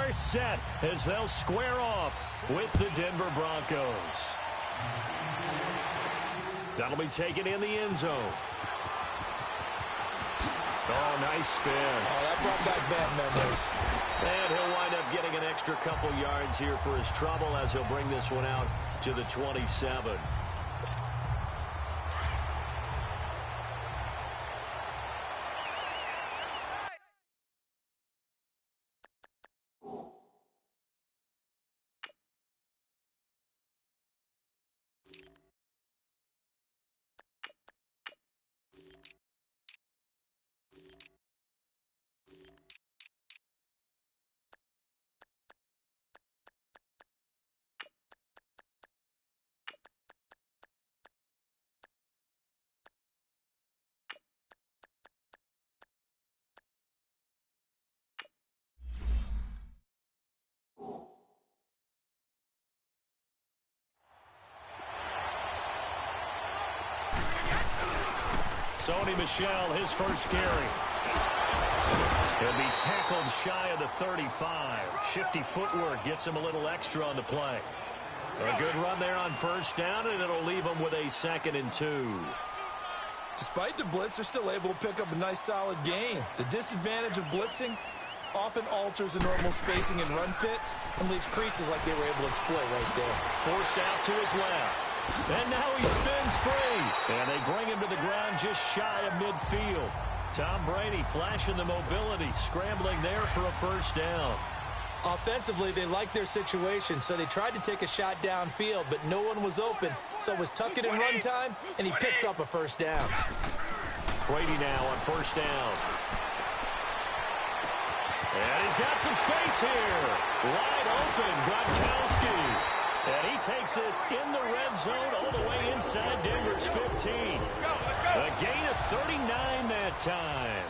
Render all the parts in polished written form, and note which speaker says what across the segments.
Speaker 1: are set as they'll square off with the Denver Broncos. That'll be taken in the end zone. Oh, nice spin.
Speaker 2: Oh, that brought back bad memories.
Speaker 1: And he'll wind up getting an extra couple yards here for his trouble as he'll bring this one out to the 27. Sony Michel, his first carry. He'll be tackled shy of the 35. Shifty footwork gets him a little extra on the play. A good run there on first down, and it'll leave him with a 2nd and 2.
Speaker 2: Despite the blitz, they're still able to pick up a nice, solid gain. The disadvantage of blitzing often alters the normal spacing and run fits and leaves creases like they were able to exploit right there.
Speaker 1: Forced out to his left. And now he spins free. And they bring him to the ground just shy of midfield. Tom Brady flashing the mobility, scrambling there for a first down.
Speaker 2: Offensively, they liked their situation, so they tried to take a shot downfield, but no one was open. So it was tuck it in run time, and he picks up a first down.
Speaker 1: Brady now on first down. And he's got some space here. Wide open, Gronkowski. And he takes this in the red zone all the way inside Denver's 15. A gain of 39 that time.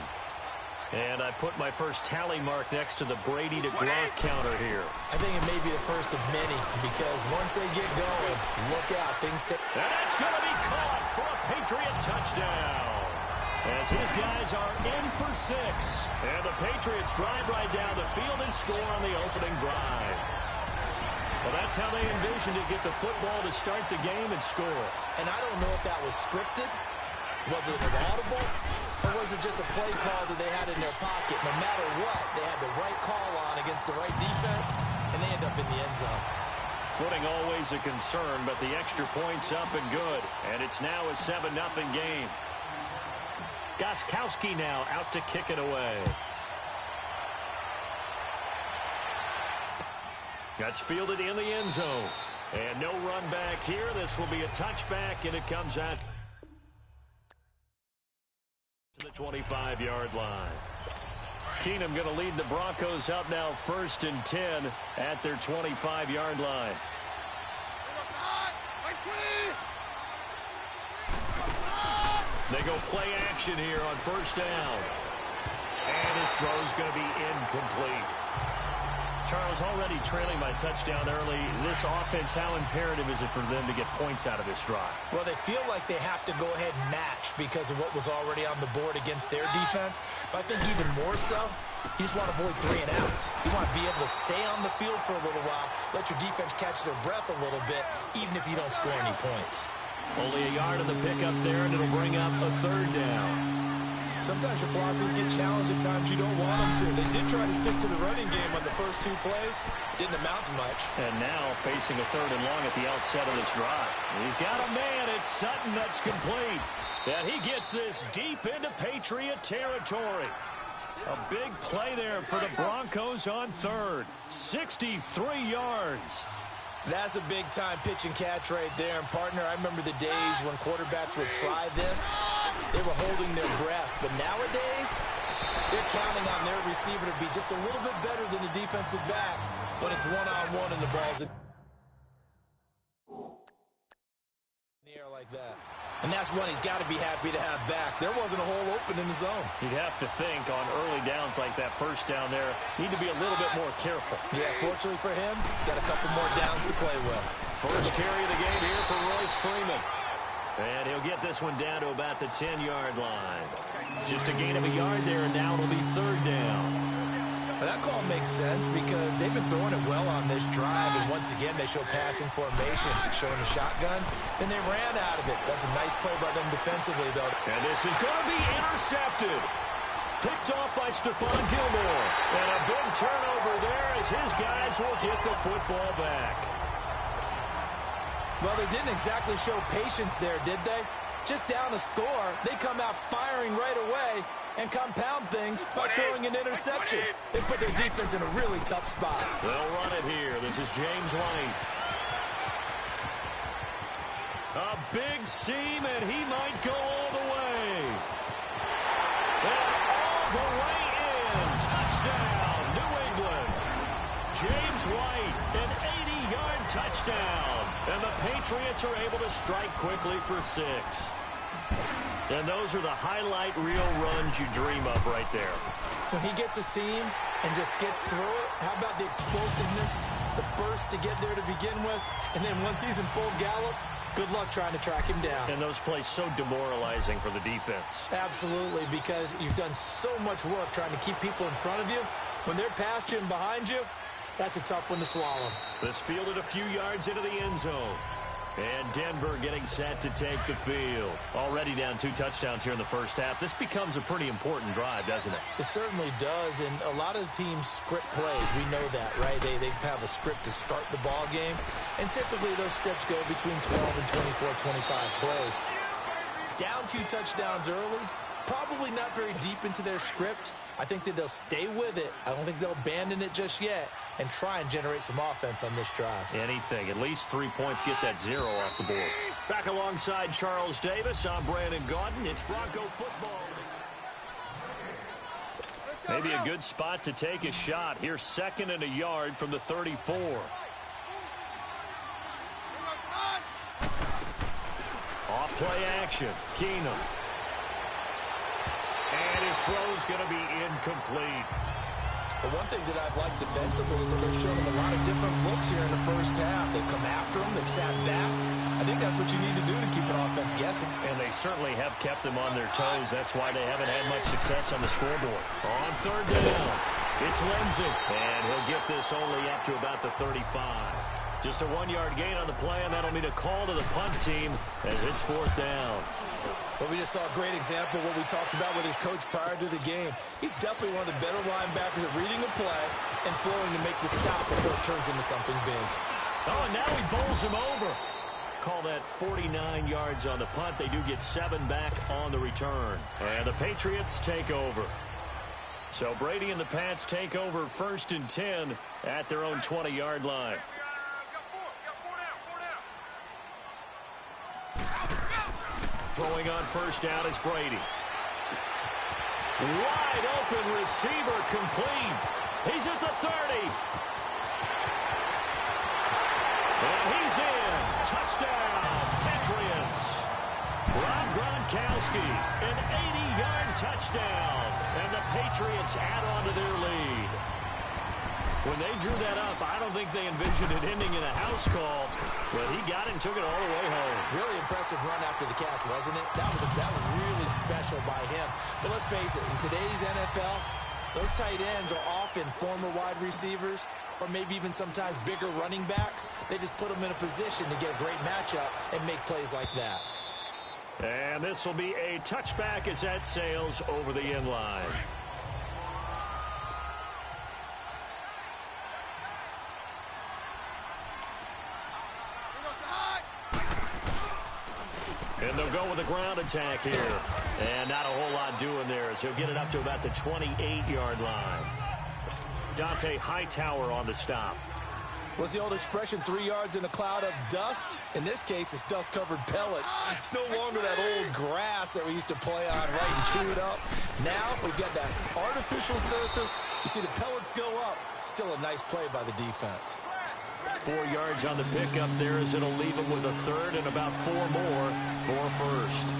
Speaker 1: And I put my first tally mark next to the Brady to Gronk counter here.
Speaker 2: I think it may be the first of many because once they get going, look out. Things take.
Speaker 1: And that's going to be caught for a Patriot touchdown. As his guys are in for 6. And the Patriots drive right down the field and score on the opening drive. Well, that's how they envisioned it, get the football to start the game and score.
Speaker 2: And I don't know if that was scripted. Was it an audible? Or was it just a play call that they had in their pocket? No matter what, they had the right call on against the right defense, and they end up in the end zone.
Speaker 1: Footing always a concern, but the extra point's up and good. And it's now a 7-0 game. Gostkowski now out to kick it away. That's fielded in the end zone. And no run back here. This will be a touchback, and it comes out to the 25-yard line. Keenum going to lead the Broncos up now 1st and 10 at their 25-yard line. They go play action here on first down. And his throw is going to be incomplete. Charles, already trailing by touchdown early. This offense, how imperative is it for them to get points out of this drive?
Speaker 2: Well, they feel like they have to go ahead and match because of what was already on the board against their defense. But I think even more so, you just want to avoid 3 and outs. You want to be able to stay on the field for a little while, let your defense catch their breath a little bit, even if you don't score any points.
Speaker 1: Only a yard of the pickup there, and it'll bring up a 3rd down.
Speaker 2: Sometimes your philosophies get challenged at times you don't want them to. They did try to stick to the running game on the first 2 plays. Didn't amount to much.
Speaker 1: And now facing a 3rd and long at the outset of this drive. He's got a man. It's Sutton that's complete. And he gets this deep into Patriot territory. A big play there for the Broncos on 3rd. 63 yards.
Speaker 2: That's a big-time pitch and catch right there. And, partner, I remember the days when quarterbacks would try this. They were holding their breath. But nowadays, they're counting on their receiver to be just a little bit better than the defensive back when it's one-on-one and the ball's in the air like that. And that's one he's got to be happy to have back. There wasn't a hole open in the zone.
Speaker 1: You'd have to think on early downs like that first down there, need to be a little bit more careful.
Speaker 2: Yeah, fortunately for him, got a couple more downs to play with.
Speaker 1: First carry of the game here for Royce Freeman. And he'll get this one down to about the 10-yard line. Just a gain of a yard there, and now it'll be 3rd down.
Speaker 2: Well, that call makes sense because they've been throwing it well on this drive, and once again, they show passing formation, showing the shotgun, and they ran out of it. That's a nice play by them defensively, though.
Speaker 1: And this is going to be intercepted. Picked off by Stephon Gilmore. And a big turnover there as his guys will get the football back.
Speaker 2: Well, they didn't exactly show patience there, did they? Just down a score, they come out firing right away and compound things by throwing an interception. They put their defense in a really tough spot.
Speaker 1: They'll run it here. This is James White. A big seam, and he might go all the way. And all the way in. Touchdown, New England. James White, an 80-yard touchdown. And the Patriots are able to strike quickly for 6. And those are the highlight reel runs you dream of right there.
Speaker 2: When he gets a seam and just gets through it, how about the explosiveness, the burst to get there to begin with, and then once he's in full gallop, good luck trying to track him down.
Speaker 1: And those plays so demoralizing for the defense.
Speaker 2: Absolutely, because you've done so much work trying to keep people in front of you. When they're past you and behind you, that's a tough one to swallow.
Speaker 1: This fielded a few yards into the end zone. And Denver getting set to take the field. Already down 2 touchdowns here in the first half. This becomes a pretty important drive, doesn't it?
Speaker 2: It certainly does, and a lot of the teams script plays. We know that, right? They have a script to start the ball game, and typically those scripts go between 12 and 24, 25 plays. Down 2 touchdowns early, probably not very deep into their script. I think that they'll stay with it. I don't think they'll abandon it just yet and try and generate some offense on this drive.
Speaker 1: Anything. At least 3 points, get that 0 off the board. Back alongside Charles Davis, I'm Brandon Gaudin. It's Bronco football. Maybe a good spot to take a shot. Here's 2nd and a yard from the 34. Off play action. Keenum. And his throw's going to be incomplete.
Speaker 2: But one thing that I've liked defensively is that they've shown them a lot of different looks here in the first half. They've come after them. They've sat back. I think that's what you need to do to keep an offense guessing.
Speaker 1: And they certainly have kept them on their toes. That's why they haven't had much success on the scoreboard. On 3rd down, it's Lindsey. And he'll get this only up to about the 35. Just a 1-yard gain on the play, and that'll mean a call to the punt team as it's 4th down.
Speaker 2: But we just saw a great example of what we talked about with his coach prior to the game. He's definitely one of the better linebackers at reading a play and flowing to make the stop before it turns into something big.
Speaker 1: Oh, and now he bowls him over. Call that 49 yards on the punt. They do get 7 back on the return. And the Patriots take over. So Brady and the Pats take over 1st and 10 at their own 20-yard line. Throwing on 1st down is Brady. Wide open receiver complete. He's at the 30. And he's in. Touchdown, Patriots. Rob Gronkowski, an 80-yard touchdown. And the Patriots add on to their lead. When they drew that up, I don't think they envisioned it ending in a house call, but he got it and took it all the way home.
Speaker 2: Really impressive run after the catch, wasn't it? That was really special by him. But let's face it, in today's NFL, those tight ends are often former wide receivers or maybe even sometimes bigger running backs. They just put them in a position to get a great matchup and make plays like that.
Speaker 1: And this will be a touchback as that sails over the end line. And they'll go with a ground attack here. And not a whole lot doing there as he'll get it up to about the 28-yard line. Dante Hightower on the stop.
Speaker 2: What's the old expression, 3 yards in a cloud of dust? In this case, it's dust-covered pellets. It's no longer that old grass that we used to play on, right, and chew it up. Now we've got that artificial surface. You see the pellets go up. Still a nice play by the defense.
Speaker 1: 4 yards on the pickup there as it'll leave them with a 3rd and about 4 more for 1st.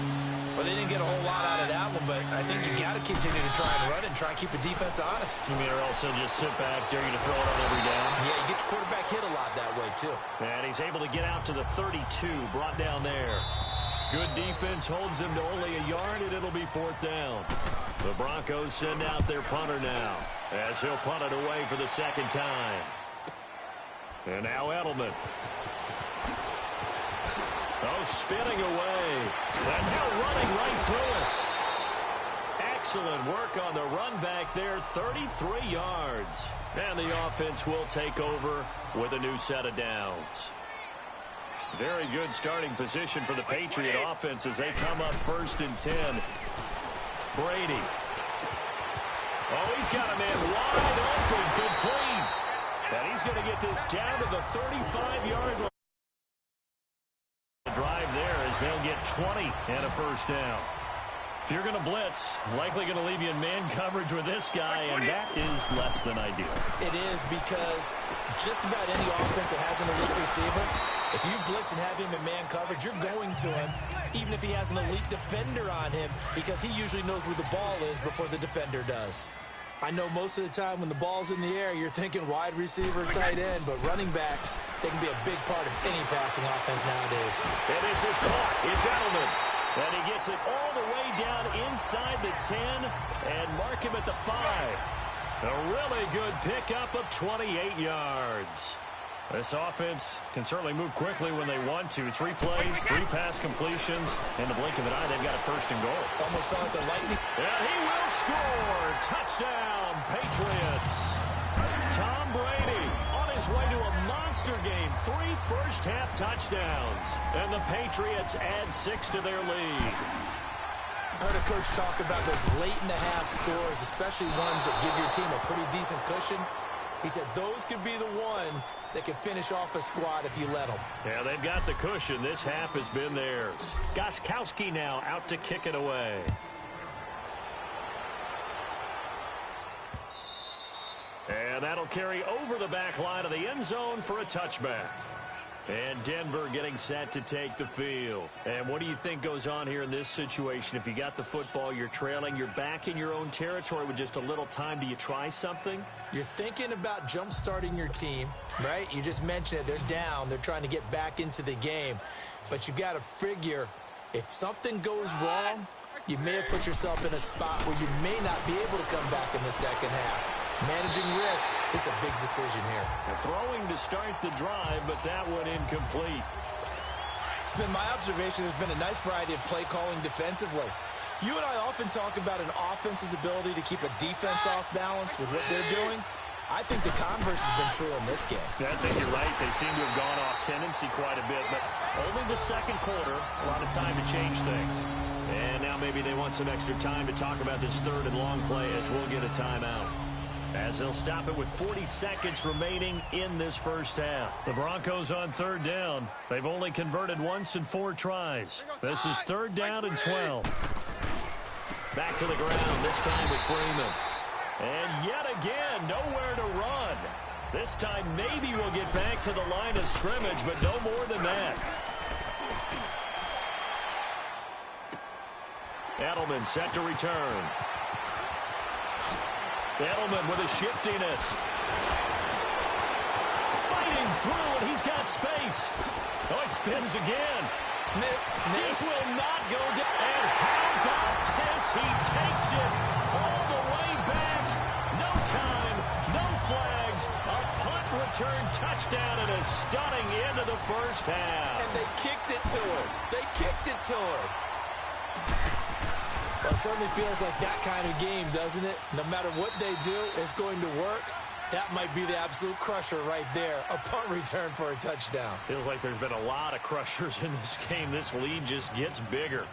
Speaker 2: Well, they didn't get a whole lot out of that one, but I think you got to continue to try and run it and try and keep the defense honest.
Speaker 1: You mean, or also just sit back, dare you to throw it on every down?
Speaker 2: Yeah, you get your quarterback hit a lot that way, too.
Speaker 1: And he's able to get out to the 32, brought down there. Good defense holds him to only a yard, and it'll be 4th down. The Broncos send out their punter now. as he'll punt it away for the second time. And now Edelman. Oh, spinning away. And now running right through it. Excellent work on the run back there, 33 yards. And the offense will take over with a new set of downs. Very good starting position for the Patriot offense as they come up 1st and 10. Brady. Oh, he's got a man wide open, complete. And he's going to get this down to the 35-yard line. The drive there as they'll get 20 and a first down. If you're going to blitz, likely going to leave you in man coverage with this guy, and that is less than ideal.
Speaker 2: It is, because just about any offense that has an elite receiver, if you blitz and have him in man coverage, you're going to him, even if he has an elite defender on him, because he usually knows where the ball is before the defender does. I know most of the time when the ball's in the air, you're thinking wide receiver, tight end, but running backs, they can be a big part of any passing offense nowadays.
Speaker 1: And this is caught. It's Edelman. And he gets it all the way down inside the 10 and mark him at the 5. A really good pickup of 28 yards. This offense can certainly move quickly when they want to. 3 plays, 3 pass completions. In the blink of an eye, they've got a 1st and goal.
Speaker 2: Almost felt like the lightning.
Speaker 1: And he will score. Touchdown, Patriots. Tom Brady on his way to a monster game. 3 first-half touchdowns. And the Patriots add 6 to their lead.
Speaker 2: I heard a coach talk about those late-in-the-half scores, especially ones that give your team a pretty decent cushion. He said those could be the ones that can finish off a squad if you let them.
Speaker 1: Yeah, they've got the cushion. This half has been theirs. Gostkowski now out to kick it away. And that'll carry over the back line of the end zone for a touchback. And Denver getting set to take the field. And what do you think goes on here in this situation? If you got the football, you're trailing, you're back in your own territory with just a little time. Do you try something?
Speaker 2: You're thinking about jump-starting your team, right? You just mentioned it. They're down. They're trying to get back into the game. But you got to figure, if something goes wrong, you may have put yourself in a spot where you may not be able to come back in the second half. Managing risk is a big decision here.
Speaker 1: Throwing to start the drive, but that one incomplete.
Speaker 2: It's been my observation there's been a nice variety of play calling defensively. You and I often talk about an offense's ability to keep a defense off balance with what they're doing. I think the converse has been true in this game.
Speaker 1: Yeah, I think you're right. They seem to have gone off tendency quite a bit, but only the second quarter, a lot of time to change things. And now maybe they want some extra time to talk about this 3rd and long play as we'll get a timeout. As they'll stop it with 40 seconds remaining in this first half. The Broncos on 3rd down. They've only converted once in 4 tries. This is 3rd down and 12. Back to the ground, this time with Freeman. And yet again, nowhere to run. This time maybe we'll get back to the line of scrimmage, but no more than that. Edelman set to return. Edelman with a shiftiness. Fighting through, and he's got space. Oh, it spins again.
Speaker 2: Missed.
Speaker 1: He will not go down. And how about this? He takes it all the way back. No time, no flags. A punt return touchdown and a stunning end of the first half.
Speaker 2: And they kicked it to her. They kicked it to her. Well, it certainly feels like that kind of game, doesn't it? No matter what they do, it's going to work. That might be the absolute crusher right there. A punt return for a touchdown.
Speaker 1: Feels like there's been a lot of crushers in this game. This lead just gets bigger.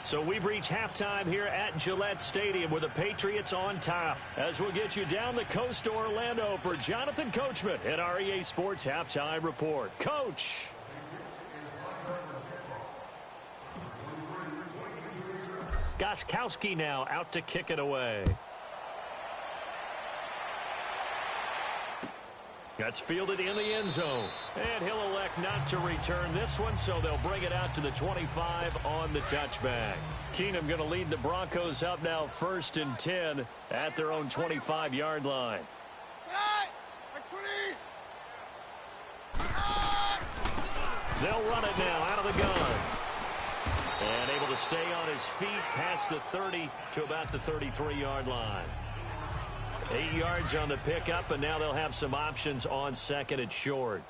Speaker 1: So we've reached halftime here at Gillette Stadium with the Patriots on top. As we'll get you down the coast to Orlando for Jonathan Coachman at our EA Sports Halftime Report. Coach. Gostkowski now out to kick it away. That's fielded in the end zone. And he'll elect not to return this one, so they'll bring it out to the 25 on the touchback. Keenum going to lead the Broncos up now 1st and 10 at their own 25-yard line. They'll run it now out of the gun. And able to stay on his feet past the 30 to about the 33-yard line. 8 yards on the pickup, and now they'll have some options on second and short.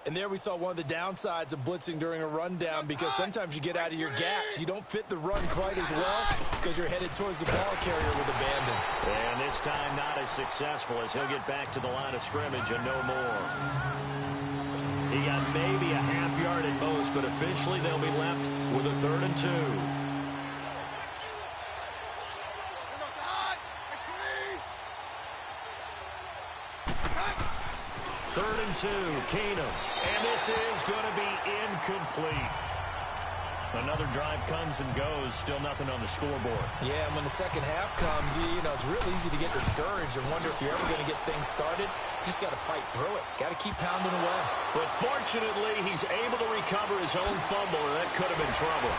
Speaker 2: And there we saw one of the downsides of blitzing during a rundown, because sometimes you get out of your gaps. You don't fit the run quite as well because you're headed towards the ball carrier with abandon.
Speaker 1: And this time not as successful, as he'll get back to the line of scrimmage and no more. He got maybe a half yard at most, but officially they'll be left with a 3rd and 2. Third and 2, Keenum. And this is going to be incomplete. Another drive comes and goes, still nothing on the scoreboard.
Speaker 2: Yeah, and when the second half comes, you know, it's real easy to get discouraged and wonder if you're ever going to get things started. You just got to fight through it. Got to keep pounding away.
Speaker 1: But fortunately, he's able to recover his own fumble, and that could have been trouble.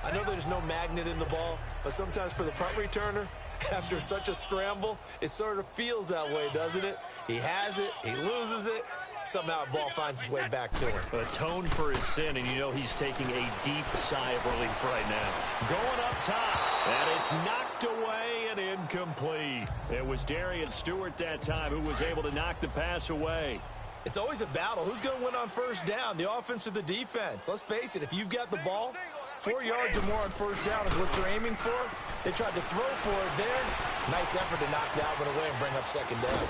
Speaker 2: I know there's no magnet in the ball, but sometimes for the punt returner, after such a scramble, it sort of feels that way, doesn't it? He has it, he loses it, somehow the ball finds its way back to him.
Speaker 1: Atoned for his sin, and you know he's taking a deep sigh of relief right now. Going up top, and it's knocked away and incomplete. It was Darian Stewart that time who was able to knock the pass away.
Speaker 2: It's always a battle. Who's going to win on first down, the offense or the defense? Let's face it, if you've got the ball, 4 yards or more on first down is what you're aiming for. They tried to throw for it there. Nice effort to knock that one away and bring up second down.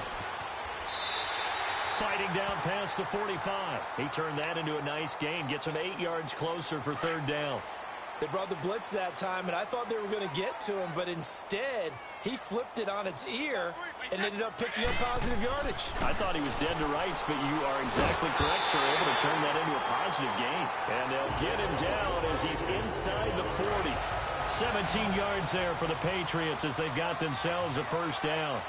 Speaker 1: Fighting down past the 45. He turned that into a nice gain. Gets him 8 yards closer for 3rd down.
Speaker 2: They brought the blitz that time, and I thought they were going to get to him, but instead, he flipped it on its ear and ended up picking up positive yardage.
Speaker 1: I thought he was dead to rights, but you are exactly correct, sir. Able to turn that into a positive gain. And they'll get him down as he's inside the 40. 17 yards there for the Patriots as they've got themselves a first down.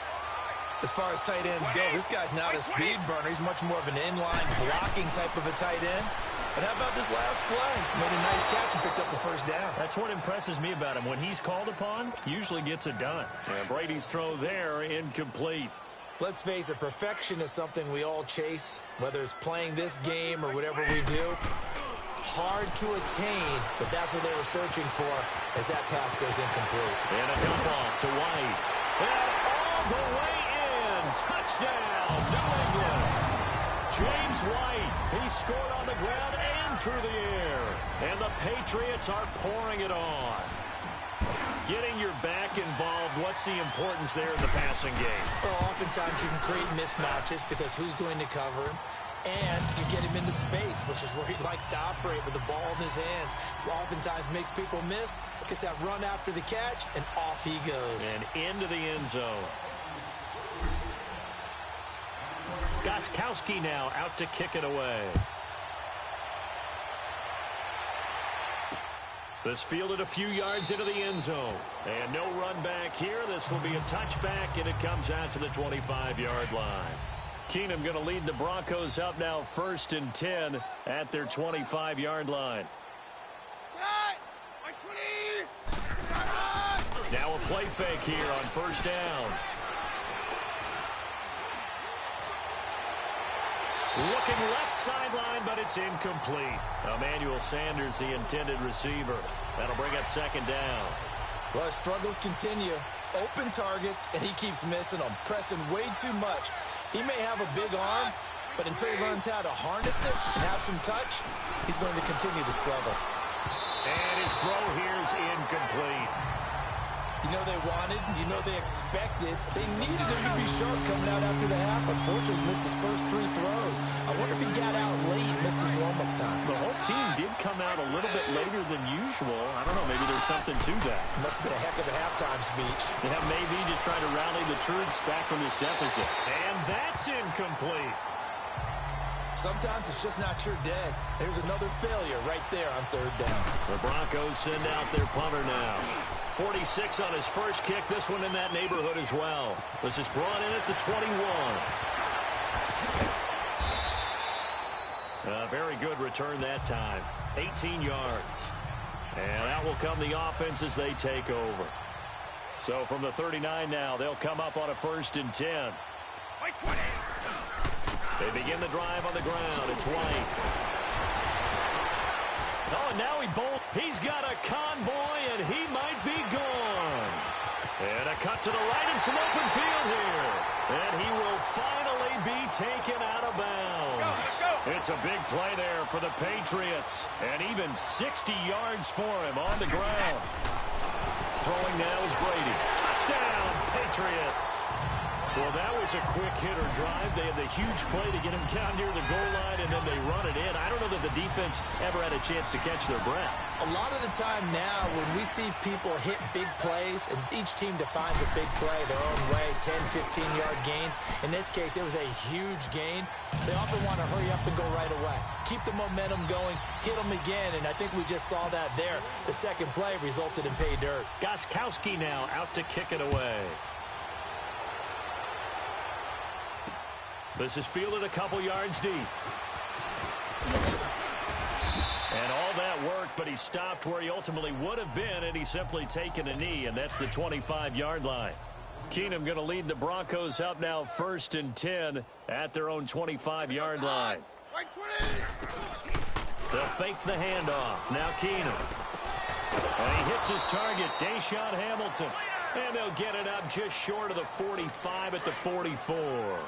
Speaker 2: As far as tight ends go, this guy's not a speed burner. He's much more of an inline blocking type of a tight end. But how about this last play? Made a nice catch and picked up the first down.
Speaker 1: That's what impresses me about him. When he's called upon, usually gets it done. And Brady's throw there, incomplete.
Speaker 2: Let's face it, perfection is something we all chase, whether it's playing this game or whatever we do. Hard to attain, but that's what they were searching for as that pass goes incomplete.
Speaker 1: And a dump off to White. And all the way in. Touchdown, New England. James White, he scored on the ground and through the air. And the Patriots are pouring it on. Getting your back involved, what's the importance there in the passing game?
Speaker 2: Well, oftentimes you can create mismatches because who's going to cover him? And you get him into space, which is where he likes to operate with the ball in his hands. Oftentimes makes people miss, gets that run after the catch, and off he goes.
Speaker 1: And into the end zone. Gostkowski now out to kick it away. This fielded a few yards into the end zone. And no run back here. This will be a touchback, and it comes out to the 25-yard line. Keenum going to lead the Broncos up now 1st and 10 at their 25-yard line. Now a play fake here on first down. Looking left sideline, but it's incomplete. Emmanuel Sanders, the intended receiver. That'll bring up second down.
Speaker 2: Well, his struggles continue. Open targets, and he keeps missing them. Pressing way too much. He may have a big arm, but until he learns how to harness it and have some touch, he's going to continue to struggle.
Speaker 1: And his throw here is incomplete.
Speaker 2: You know they wanted, you know they expected. They needed him to be sharp coming out after the half. Unfortunately, he's missed his first 3 throws. I wonder if he got out late and missed his warm-up time.
Speaker 1: The whole team did come out a little bit later than usual. I don't know, maybe there's something to that.
Speaker 2: Must have been a heck of a halftime speech.
Speaker 1: Yeah, maybe just trying to rally the troops back from this deficit. And that's incomplete.
Speaker 2: Sometimes it's just not your day. There's another failure right there on 3rd down.
Speaker 1: The Broncos send out their punter now. 46 on his first kick. This one in that neighborhood as well. This is brought in at the 21. A very good return that time. 18 yards. And out will come the offense as they take over. So from the 39 now, they'll come up on a 1st and 10. They begin the drive on the ground. It's White. Oh, and now he bowls. He's got a convoy, and he might be gone. And a cut to the right and some open field here. And he will finally be taken out of bounds. It's a big play there for the Patriots. And even 60 yards for him on the ground. Throwing now is Brady. Touchdown, Patriots. Well, that was a quick hitter drive. They had the huge play to get him down near the goal line, and then they run it in. I don't know that the defense ever had a chance to catch their breath.
Speaker 2: A lot of the time now, when we see people hit big plays, and each team defines a big play their own way, 10, 15-yard gains. In this case, it was a huge gain. They often want to hurry up and go right away. Keep the momentum going, hit them again, and I think we just saw that there. The second play resulted in pay dirt.
Speaker 1: Gostkowski now out to kick it away. This is fielded a couple yards deep. And all that work, but he stopped where he ultimately would have been, and he's simply taken a knee, and that's the 25-yard line. Keenum going to lead the Broncos up now 1st and 10 at their own 25-yard line. They'll fake the handoff. Now Keenum. And he hits his target, Deshaun Hamilton. And they'll get it up just short of the 45 at the 44.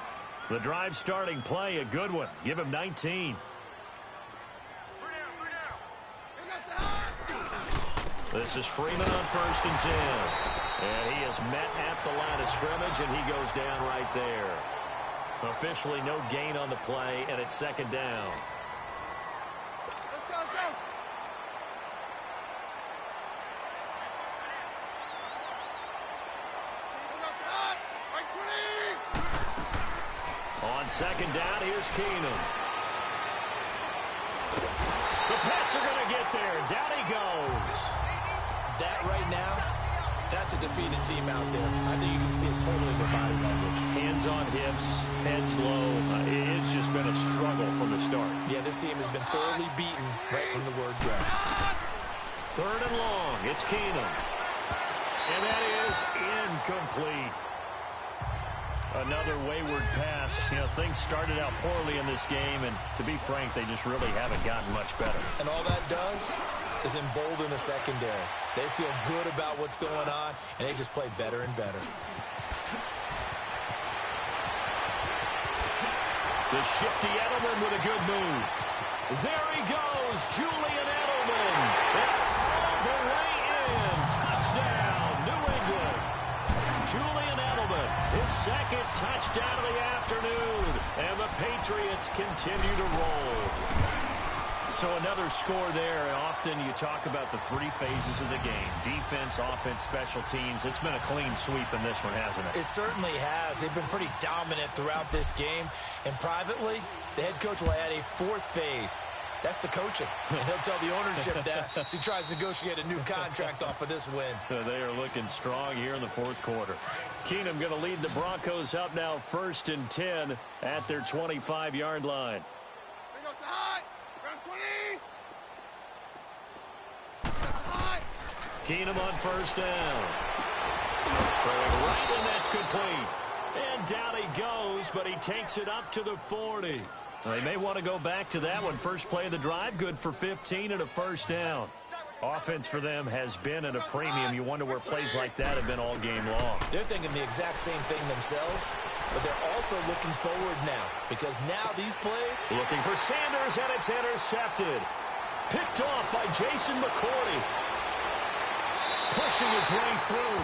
Speaker 1: The drive starting play, a good one. Give him 19. This is Freeman on 1st and 10. And he is met at the line of scrimmage, and he goes down right there. Officially no gain on the play, and it's 2nd down. On 2nd down, here's Keenum. The Pats are going to get there. Down he goes.
Speaker 2: That right now, that's a defeated team out there. I think you can see it totally in their body language.
Speaker 1: Hands on hips, heads low. It's just been a struggle from the start.
Speaker 2: Yeah, this team has been thoroughly beaten right from the word go.
Speaker 1: 3rd and long. It's Keenum. And that is incomplete. Another wayward pass. You know, things started out poorly in this game, and to be frank, they just really haven't gotten much better.
Speaker 2: And all that does is embolden the secondary. They feel good about what's going on, and they just play better and better.
Speaker 1: The shifty Edelman with a good move. There he goes, Julian Edelman. And all the way in. Touchdown, New England. Julian Edelman, his 2nd touchdown of the afternoon. And the Patriots continue to roll. So another score there. Often you talk about the 3 phases of the game. Defense, offense, special teams. It's been a clean sweep in this one, hasn't it?
Speaker 2: It certainly has. They've been pretty dominant throughout this game. And privately, the head coach will add a 4th phase. That's the coaching. And he'll tell the ownership that as he tries to negotiate a new contract off of this win.
Speaker 1: They are looking strong here in the 4th quarter. Keenum going to lead the Broncos up now 1st and 10 at their 25-yard line. Keenum on 1st down. Throwing right, and that's complete. And down he goes, but he takes it up to the 40. They may want to go back to that one. First play of the drive, good for 15 and a 1st down. Offense for them has been at a premium. You wonder where plays like that have been all game long.
Speaker 2: They're thinking the exact same thing themselves, but they're also looking forward now because now these plays.
Speaker 1: Looking for Sanders, and it's intercepted. Picked off by Jason McCourty. Pushing his way through.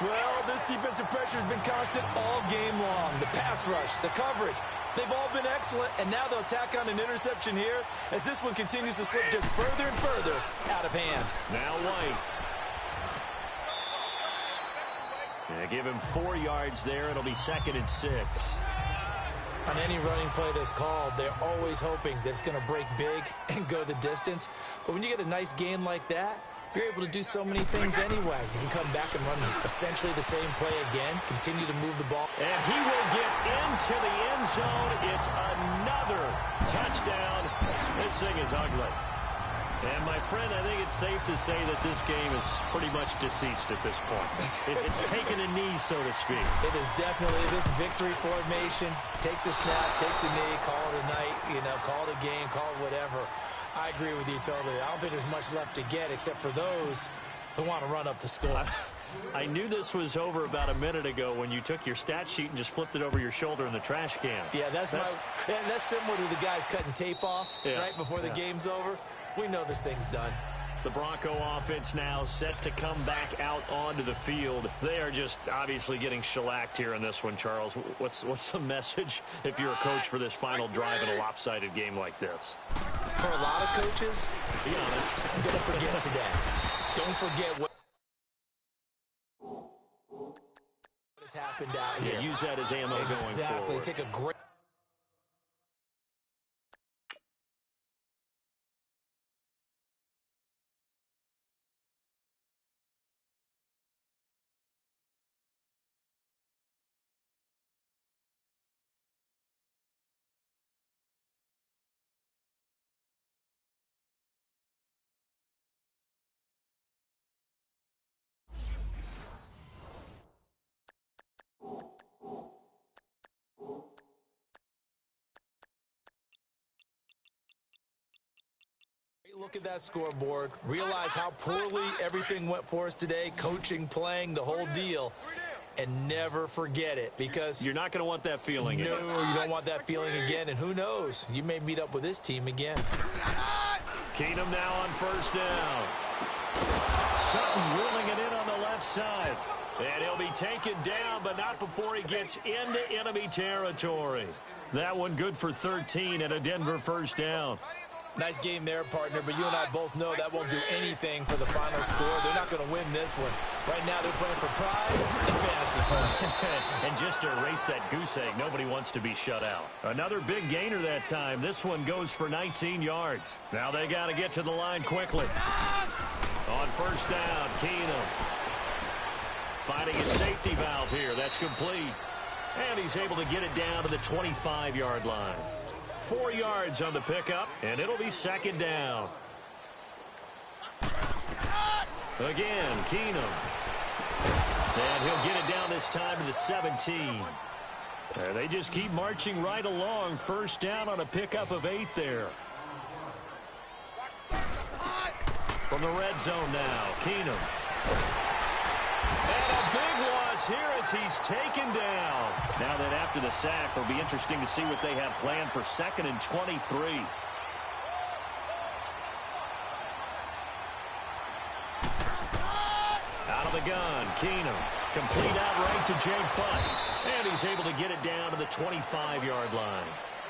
Speaker 2: Well, this defensive pressure has been constant all game long. The pass rush, the coverage, they've all been excellent, and now they'll tack on an interception here as this one continues to slip just further and further out of hand.
Speaker 1: Now White. Yeah, give him 4 yards there. It'll be 2nd and 6.
Speaker 2: On any running play that's called, they're always hoping that it's going to break big and go the distance. But when you get a nice gain like that, you're able to do so many things anyway. You can come back and run essentially the same play again, continue to move the ball.
Speaker 1: And he will get into the end zone. It's another touchdown. This thing is ugly. And, my friend, I think it's safe to say that this game is pretty much deceased at this point. It's taken a knee, so to speak.
Speaker 2: It is definitely this victory formation. Take the snap, take the knee, call it a night, call it a game, call it whatever. I agree with you totally. I don't think there's much left to get except for those who want to run up the score.
Speaker 1: I knew this was over about a minute ago when you took your stat sheet and just flipped it over your shoulder in the trash can.
Speaker 2: Yeah, that's similar to the guys cutting tape off right before the game's over. We know this thing's done.
Speaker 1: The Bronco offense now set to come back out onto the field. They are just obviously getting shellacked here in this one, Charles. What's the message if you're a coach for this final drive in a lopsided game like this?
Speaker 2: For a lot of coaches,
Speaker 1: be honest,
Speaker 2: don't forget today. Don't forget what has happened out here.
Speaker 1: Yeah, use that as ammo going forward.
Speaker 2: Exactly. Take a great... Look at that scoreboard. Realize how poorly everything went for us today. Coaching, playing, the whole deal. And never forget it, because
Speaker 1: you're not going to want that feeling again.
Speaker 2: No, you don't want that feeling again. And who knows? You may meet up with this team again.
Speaker 1: Keenum now on first down. Sutton wheeling it in on the left side. And he'll be taken down, but not before he gets into enemy territory. That one good for 13 and a Denver first down.
Speaker 2: Nice game there, partner, but you and I both know that won't do anything for the final score. They're not going to win this one. Right now, they're playing for pride and fantasy points.
Speaker 1: And just to erase that goose egg, nobody wants to be shut out. Another big gainer that time. This one goes for 19 yards. Now they got to get to the line quickly. On first down, Keenum finding his safety valve here. That's complete. And he's able to get it down to the 25-yard line. 4 yards on the pickup, and it'll be second down. Again, Keenum. And he'll get it down this time to the 17. And they just keep marching right along. First down on a pickup of 8 there. From the red zone now, Keenum. And a big loss here as he's taken down. Now that after the sack, it'll be interesting to see what they have planned for 2nd and 23. Out of the gun, Keenum. Complete outright to Jake Butt. And he's able to get it down to the 25-yard line.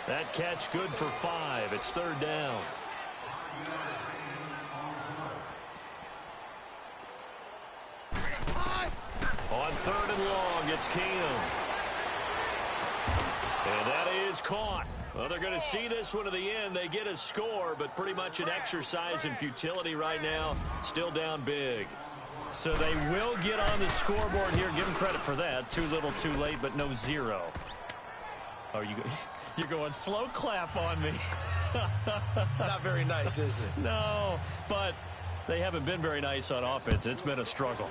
Speaker 1: That catch good for 5. It's third down. On third and long, it's Keenum. And that is caught. Well, they're going to see this one to the end. They get a score, but pretty much an exercise in futility right now. Still down big. So they will get on the scoreboard here. Give them credit for that. Too little, too late, but no 0. Oh, you're going slow clap on me.
Speaker 2: Not very nice, is it?
Speaker 1: No, but they haven't been very nice on offense. It's been a struggle.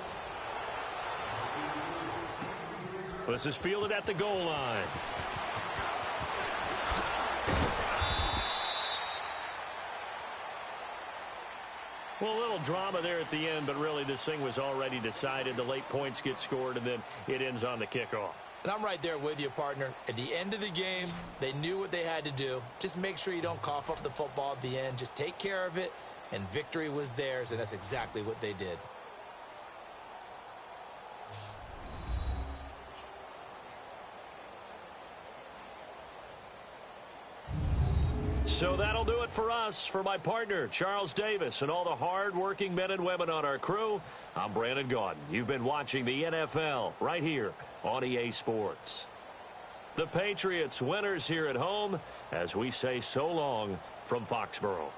Speaker 1: This is fielded at the goal line. Well, a little drama there at the end, but really this thing was already decided. The late points get scored, and then it ends on the kickoff.
Speaker 2: And I'm right there with you, partner. At the end of the game, they knew what they had to do. Just make sure you don't cough up the football at the end. Just take care of it, and victory was theirs, and that's exactly what they did.
Speaker 1: So that'll do it for us. For my partner, Charles Davis, and all the hard-working men and women on our crew, I'm Brandon Gaudin. You've been watching the NFL right here on EA Sports. The Patriots winners here at home as we say so long from Foxborough.